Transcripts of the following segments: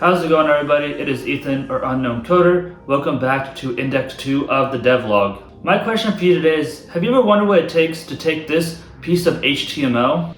How's it going, everybody? It is Ethan, or Unknown Coder. Welcome back to Index 2 of the Devlog. My question for you today is, have you ever wondered what it takes to take this piece of HTML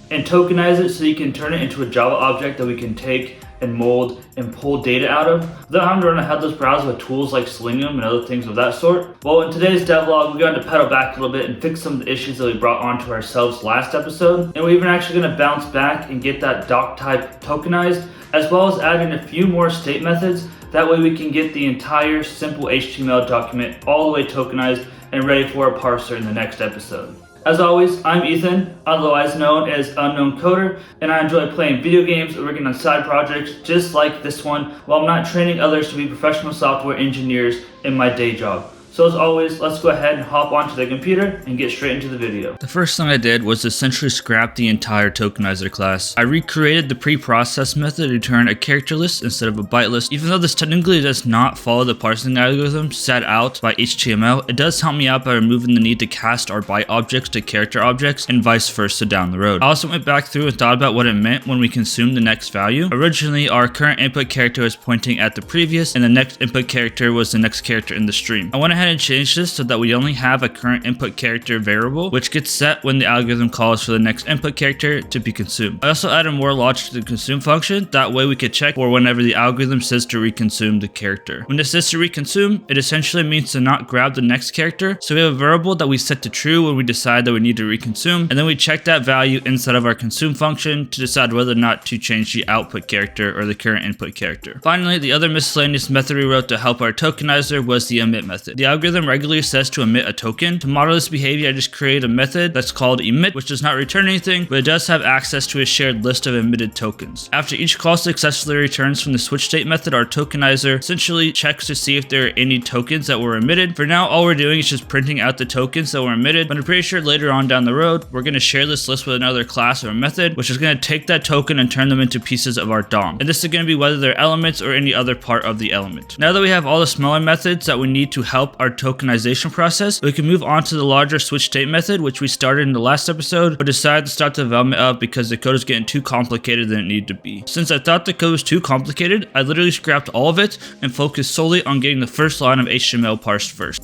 and tokenize it so you can turn it into a Java object that we can take and mold and pull data out of without having to run a headless browser with tools like Selenium and other things of that sort? Well, in today's devlog, we're going to pedal back a little bit and fix some of the issues that we brought onto ourselves last episode. And we're even actually going to bounce back and get that doc type tokenized, as well as adding a few more state methods. That way we can get the entire simple HTML document all the way tokenized and ready for a parser in the next episode. As always, I'm Ethan, otherwise known as Unknown Coder, and I enjoy playing video games or working on side projects just like this one while I'm not training others to be professional software engineers in my day job. So as always, let's go ahead and hop onto the computer and get straight into the video. The first thing I did was essentially scrap the entire Tokenizer class. I recreated the pre-process method to return a character list instead of a byte list. Even though this technically does not follow the parsing algorithm set out by HTML, it does help me out by removing the need to cast our byte objects to character objects and vice versa down the road. I also went back through and thought about what it meant when we consumed the next value. Originally, our current input character was pointing at the previous, and the next input character was the next character in the stream. I went ahead and change this so that we only have a current input character variable, which gets set when the algorithm calls for the next input character to be consumed. I also added more logic to the consume function. That way we could check for whenever the algorithm says to reconsume the character. When it says to reconsume, it essentially means to not grab the next character. So we have a variable that we set to true when we decide that we need to reconsume, and then we check that value inside of our consume function to decide whether or not to change the output character or the current input character. Finally, the other miscellaneous method we wrote to help our tokenizer was the emit method. The algorithm regularly says to emit a token. To model this behavior, I just created a method that's called emit, which does not return anything, but it does have access to a shared list of emitted tokens. After each call successfully returns from the switch state method, our tokenizer essentially checks to see if there are any tokens that were emitted. For now, all we're doing is just printing out the tokens that were emitted, but I'm pretty sure later on down the road, we're going to share this list with another class or a method, which is going to take that token and turn them into pieces of our DOM. And this is going to be whether they're elements or any other part of the element. Now that we have all the smaller methods that we need to help our tokenization process, we can move on to the larger switch state method, which we started in the last episode, but decided to start the development of because the code is getting too complicated than it needed to be. Since I thought the code was too complicated, I literally scrapped all of it and focused solely on getting the first line of HTML parsed first.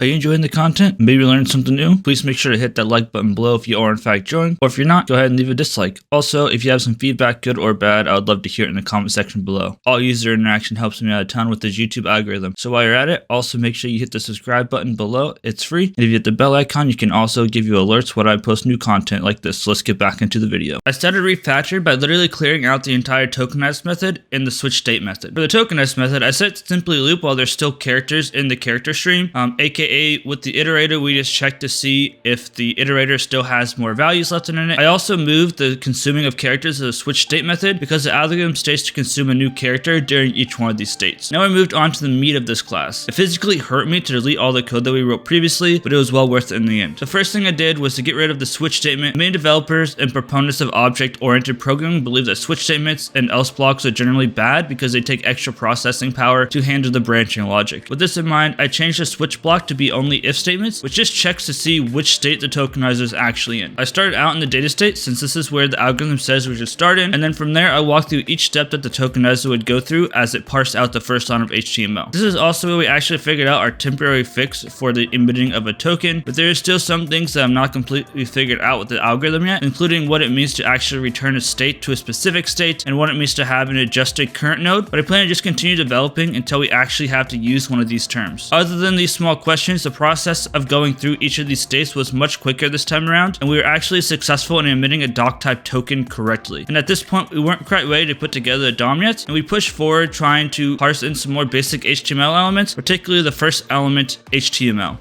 Are you enjoying the content? Maybe learned something new? Please make sure to hit that like button below if you are in fact joined, or if you're not, go ahead and leave a dislike. Also, if you have some feedback, good or bad, I would love to hear it in the comment section below. All user interaction helps me out a ton with the YouTube algorithm. So while you're at it, also make sure you hit the subscribe button below. It's free. And if you hit the bell icon, you can also give you alerts when I post new content like this. So let's get back into the video. I started refactoring by literally clearing out the entire tokenize method in the switch state method. For the tokenize method, I set simply loop while there's still characters in the character stream, aka with the iterator, we just check to see if the iterator still has more values left in it. I also moved the consuming of characters to the switch state method because the algorithm states to consume a new character during each one of these states. Now I moved on to the meat of this class. It physically hurt me to delete all the code that we wrote previously, but it was well worth it in the end. The first thing I did was to get rid of the switch statement. Many developers and proponents of object-oriented programming believe that switch statements and else blocks are generally bad because they take extra processing power to handle the branching logic. With this in mind, I changed the switch block to be only if statements, which just checks to see which state the tokenizer is actually in. I started out in the data state since this is where the algorithm says we should start in, and then from there I walked through each step that the tokenizer would go through as it parsed out the first line of HTML. This is also where we actually figured out our temporary fix for the emitting of a token, but there is still some things that I'm not completely figured out with the algorithm yet, including what it means to actually return a state to a specific state and what it means to have an adjusted current node, but I plan to just continue developing until we actually have to use one of these terms. Other than these small questions, the process of going through each of these states was much quicker this time around, and we were actually successful in emitting a doc type token correctly. And at this point, we weren't quite ready to put together a DOM yet, and we pushed forward trying to parse in some more basic HTML elements, particularly the first element, HTML.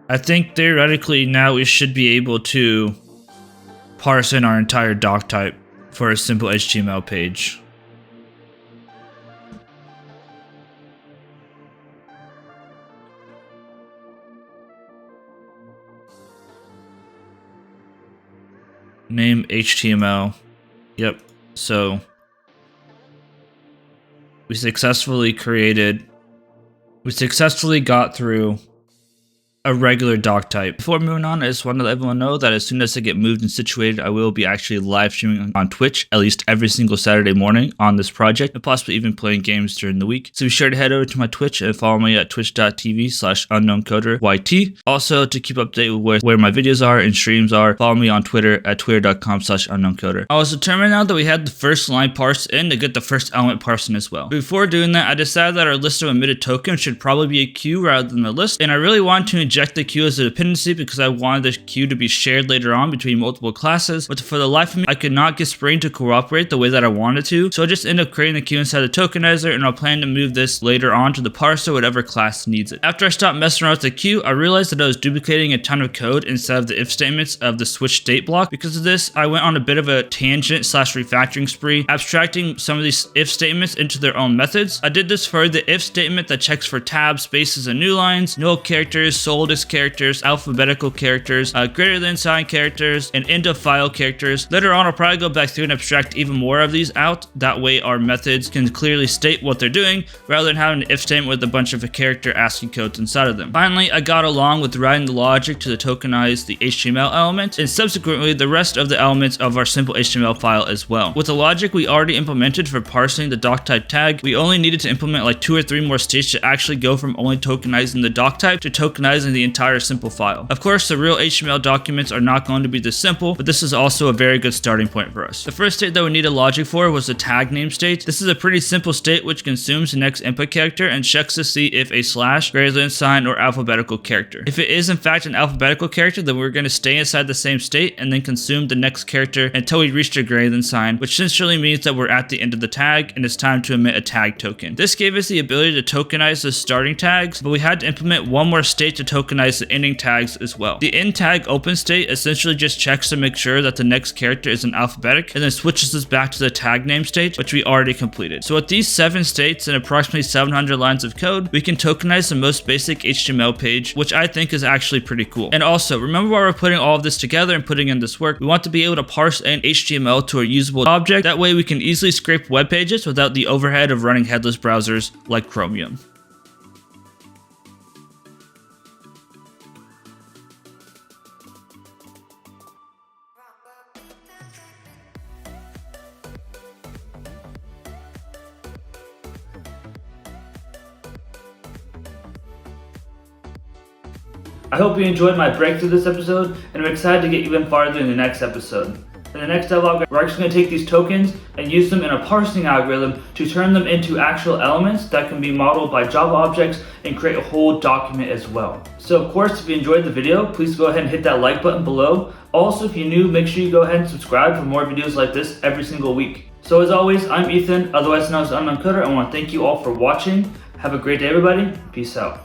I think theoretically now we should be able to parse in our entire doc type for a simple HTML page. Name HTML. Yep. So we successfully got through a regular doc type. Before moving on, I just want to let everyone know that as soon as I get moved and situated, I will be actually live streaming on Twitch at least every single Saturday morning on this project, and possibly even playing games during the week. So be sure to head over to my Twitch and follow me at twitch.tv/unknowncoderyt. Also, to keep updated with where my videos are and streams are, follow me on Twitter at twitter.com/unknowncoder. I was determined now that we had the first line parsed in to get the first element parsed in as well. Before doing that, I decided that our list of emitted tokens should probably be a queue rather than a list, and I really wanted to inject the queue as a dependency because I wanted the queue to be shared later on between multiple classes, but for the life of me, I could not get Spring to cooperate the way that I wanted to, so I just ended up creating the queue inside the tokenizer, and I'll plan to move this later on to the parser, whatever class needs it. After I stopped messing around with the queue, I realized that I was duplicating a ton of code inside of the if statements of the switch state block. Because of this, I went on a bit of a tangent / refactoring spree, abstracting some of these if statements into their own methods. I did this for the if statement that checks for tabs, spaces, and new lines, null characters, solidus characters, alphabetical characters, greater than sign characters, and end of file characters. Later on, I'll probably go back through and abstract even more of these out. That way our methods can clearly state what they're doing rather than having an if statement with a bunch of character ASCII codes inside of them. Finally, I got along with writing the logic to tokenize the HTML element and subsequently the rest of the elements of our simple HTML file as well. With the logic we already implemented for parsing the doc type tag, we only needed to implement like 2 or 3 more stages to actually go from only tokenizing the doc type to tokenizing the entire simple file. Of course, the real HTML documents are not going to be this simple, but this is also a very good starting point for us. The first state that we needed logic for was the tag name state. This is a pretty simple state which consumes the next input character and checks to see if a slash, greater than sign, or alphabetical character. If it is in fact an alphabetical character, then we're going to stay inside the same state and then consume the next character until we reach the greater than sign, which essentially means that we're at the end of the tag and it's time to emit a tag token. This gave us the ability to tokenize the starting tags, but we had to implement one more state to tokenize the ending tags as well. The end tag open state essentially just checks to make sure that the next character is an alphabetic and then switches us back to the tag name state, which we already completed. So with these 7 states and approximately 700 lines of code, we can tokenize the most basic HTML page, which I think is actually pretty cool. And also, remember while we're putting all of this together and putting in this work, we want to be able to parse in HTML to a usable object. That way we can easily scrape web pages without the overhead of running headless browsers like Chromium. I hope you enjoyed my breakthrough this episode, and I'm excited to get even farther in the next episode. In the next devlog, we're actually going to take these tokens and use them in a parsing algorithm to turn them into actual elements that can be modeled by Java objects and create a whole document as well. So of course, if you enjoyed the video, please go ahead and hit that like button below. Also, if you're new, make sure you go ahead and subscribe for more videos like this every single week. So as always, I'm Ethan, otherwise known as Unknown Coder. I want to thank you all for watching. Have a great day, everybody. Peace out.